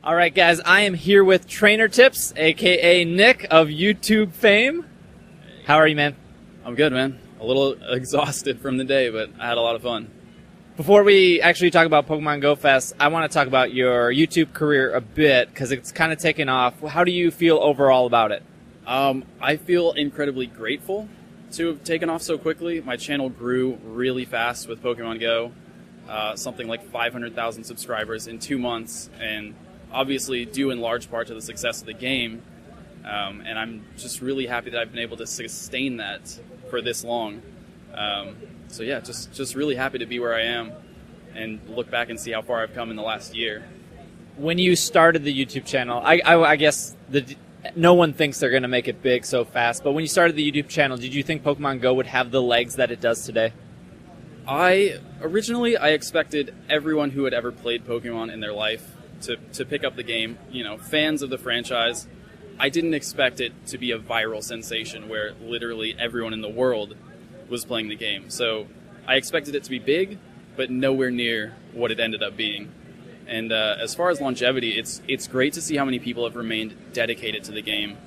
All right, guys, I am here with Trainer Tips, a.k.a. Nick of YouTube fame. How are you, man? I'm good, man. A little exhausted from the day, but I had a lot of fun. Before we actually talk about Pokemon GO Fest, I want to talk about your YouTube career a bit because it's kind of taken off. How do you feel overall about it? I feel incredibly grateful to have taken off so quickly. My channel grew really fast with Pokemon Go, something like 500,000 subscribers in 2 months, and obviously due in large part to the success of the game. And I'm just really happy that I've been able to sustain that for this long. So yeah, just really happy to be where I am and look back and see how far I've come in the last year. When you started the YouTube channel, I guess no one thinks they're going to make it big so fast, but when you started the YouTube channel, did you think Pokemon Go would have the legs that it does today? Originally, I expected everyone who had ever played Pokemon in their life to pick up the game, you know, fans of the franchise. I didn't expect it to be a viral sensation where literally everyone in the world was playing the game. So I expected it to be big, but nowhere near what it ended up being. And as far as longevity, it's great to see how many people have remained dedicated to the game.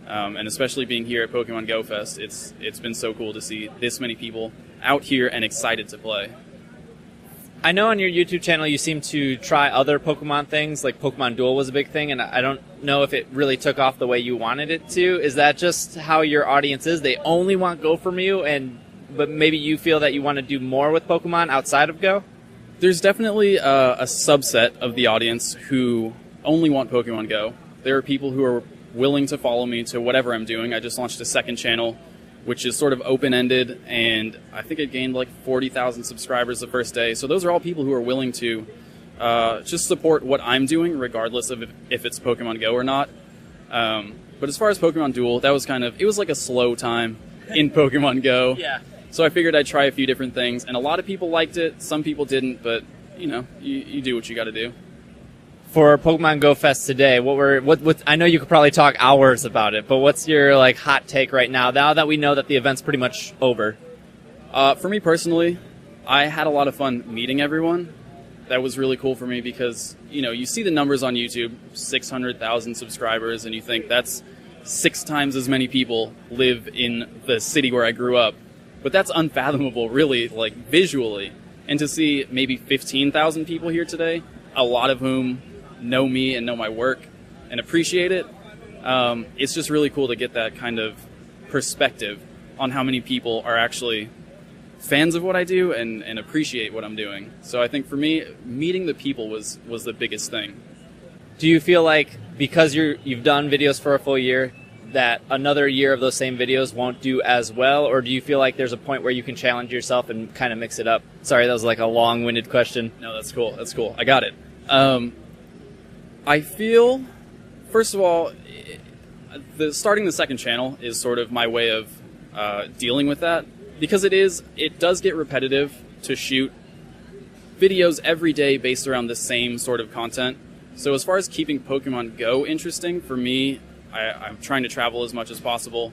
And especially being here at Pokemon GO Fest, it's been so cool to see this many people out here and excited to play. I know on your YouTube channel you seem to try other Pokemon things, like Pokemon Duel was a big thing, and I don't know if it really took off the way you wanted it to. Is that just how your audience is? They only want Go from you, but maybe you feel that you want to do more with Pokemon outside of Go? There's definitely a subset of the audience who only want Pokemon Go. There are people who are willing to follow me to whatever I'm doing. I just launched a second channel, which is sort of open-ended, and I think it gained like 40,000 subscribers the first day. So those are all people who are willing to just support what I'm doing, regardless of if it's Pokemon Go or not. But as far as Pokemon Duel, that was it was like a slow time in Pokemon Go. Yeah. So I figured I'd try a few different things, and a lot of people liked it, some people didn't, but you know, you do what you gotta do. For Pokemon GO Fest today, what I know you could probably talk hours about it, but what's your hot take right now that we know that the event's pretty much over? For me personally, I had a lot of fun meeting everyone. That was really cool for me because, you know, you see the numbers on YouTube, 600,000 subscribers, and you think that's 6 times as many people live in the city where I grew up. But that's unfathomable, really, visually. And to see maybe 15,000 people here today, a lot of whom know me and know my work and appreciate it, it's just really cool to get that kind of perspective on how many people are actually fans of what I do and appreciate what I'm doing. So I think for me, meeting the people was the biggest thing. Do you feel like because you've done videos for a full year, that another year of those same videos won't do as well, or do you feel like there's a point where you can challenge yourself and kind of mix it up? Sorry, that was like a long-winded question. No, that's cool. That's cool. I got it. I feel, first of all, starting the second channel is sort of my way of dealing with that, because it does get repetitive to shoot videos every day based around the same sort of content. So as far as keeping Pokemon Go interesting, for me, I'm trying to travel as much as possible.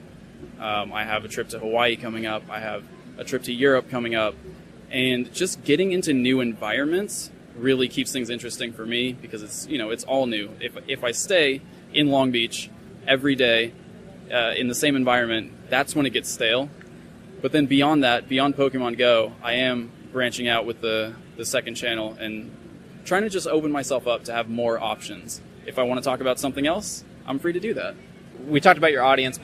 I have a trip to Hawaii coming up. I have a trip to Europe coming up. And just getting into new environments really keeps things interesting for me because it's all new. If I stay in Long Beach every day in the same environment, that's when it gets stale. But then beyond that, beyond Pokemon Go, I am branching out with the second channel and trying to just open myself up to have more options. If I want to talk about something else, I'm free to do that. We talked about your audience,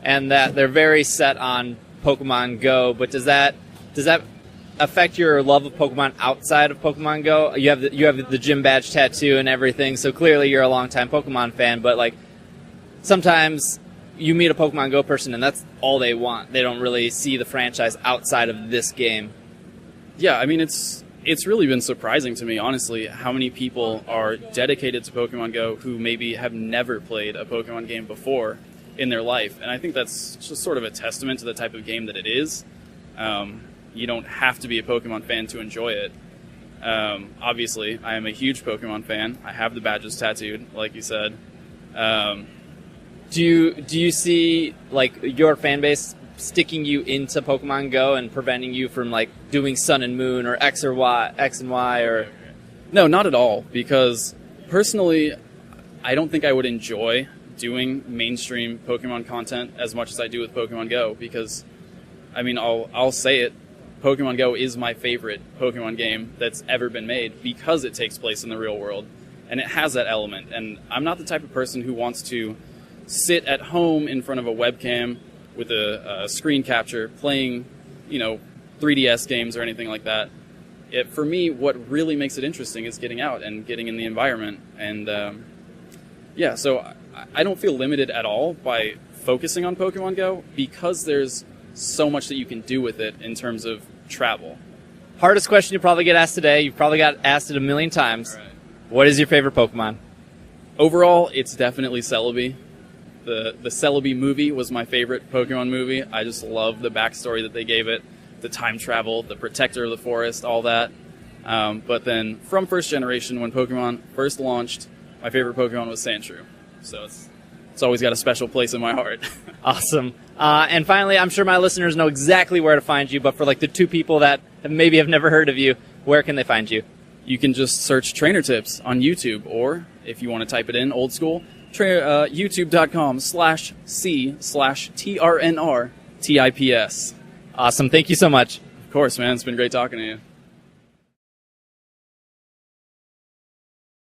and that they're very set on Pokemon Go, but does that affect your love of Pokemon outside of Pokemon Go? You have the gym badge tattoo and everything, so clearly you're a longtime Pokemon fan, but sometimes you meet a Pokemon Go person and that's all they want. They don't really see the franchise outside of this game. Yeah, I mean, it's really been surprising to me, honestly, how many people are dedicated to Pokemon Go who maybe have never played a Pokemon game before in their life. And I think that's just sort of a testament to the type of game that it is. You don't have to be a Pokemon fan to enjoy it. Obviously, I am a huge Pokemon fan. I have the badges tattooed, like you said. Do you see your fan base sticking you into Pokemon Go and preventing you from doing Sun and Moon or X and Y or? No, not at all, because Personally, I don't think I would enjoy doing mainstream Pokemon content as much as I do with Pokemon Go, because, I mean, I'll say it, Pokemon Go is my favorite Pokemon game that's ever been made because it takes place in the real world, and it has that element. And I'm not the type of person who wants to sit at home in front of a webcam with a screen capture playing, 3DS games or anything like that. For me, what really makes it interesting is getting out and getting in the environment. And so I don't feel limited at all by focusing on Pokemon Go because there's so much that you can do with it in terms of travel. Hardest question you probably get asked today. You've probably got asked it a million times. Right. What is your favorite Pokemon? Overall, it's definitely Celebi. The Celebi movie was my favorite Pokemon movie. I just love the backstory that they gave it, the time travel, the protector of the forest, all that. But then from first generation, when Pokemon first launched, my favorite Pokemon was Sandshrew. So it's always got a special place in my heart. Awesome. And finally, I'm sure my listeners know exactly where to find you, but for like the two people that maybe have never heard of you, where can they find you? You can just search Trainer Tips on YouTube, or if you want to type it in old school, youtube.com/c/TRNRTIPS. Awesome. Thank you so much. Of course, man. It's been great talking to you.